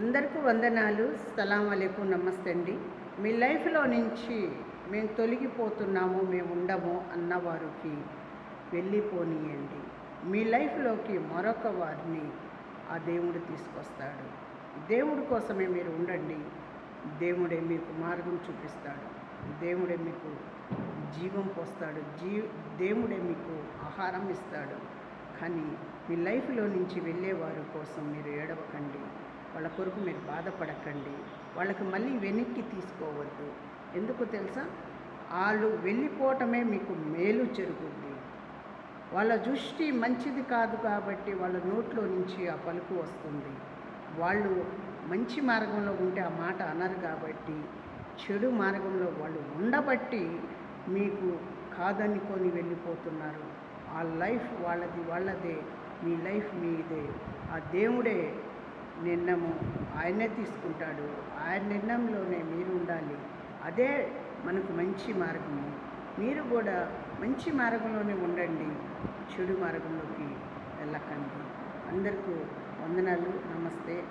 అందరికీ వందనాలు. సలాం అలైకుం, నమస్తే అండి. మీ లైఫ్లో నుంచి మేము తొలగిపోతున్నాము, మేము ఉండము అన్నవారికి వెళ్ళిపోనీయండి. మీ లైఫ్లోకి మరొక వారిని ఆ దేవుడు తీసుకొస్తాడు. దేవుడి కోసమే మీరు ఉండండి. దేవుడే మీకు మార్గం చూపిస్తాడు. దేవుడే మీకు జీవం పోస్తాడు. దేవుడే మీకు ఆహారం ఇస్తాడు. కానీ మీ లైఫ్లో నుంచి వెళ్ళేవారి కోసం మీరు ఏడవకండి. వాళ్ళ కొరకు మీరు బాధపడకండి. వాళ్ళకి మళ్ళీ వెనక్కి తీసుకోవద్దు. ఎందుకు తెలుసా? వాళ్ళు వెళ్ళిపోవటమే మీకు మేలు జరుగుద్ది. వాళ్ళ దృష్టి మంచిది కాదు కాబట్టి వాళ్ళ నోట్లో నుంచి ఆ పలుకు వస్తుంది. వాళ్ళు మంచి మార్గంలో ఉంటే ఆ మాట అనరు కాబట్టి చెడు మార్గంలో వాళ్ళు ఉండబట్టి మీకు కాదనుకొని వెళ్ళిపోతున్నారు. ఆ లైఫ్ వాళ్ళదే, మీ లైఫ్ మీదే. ఆ దేవుడే నిర్ణయము ఆయనే తీసుకుంటాడు. ఆయన నిర్ణయంలోనే మీరు ఉండాలి. అదే మనకు మంచి మార్గము. మీరు కూడా మంచి మార్గంలోనే ఉండండి. చెడు మార్గంలోకి వెళ్ళకండి. అందరికీ వందనాలు. నమస్తే.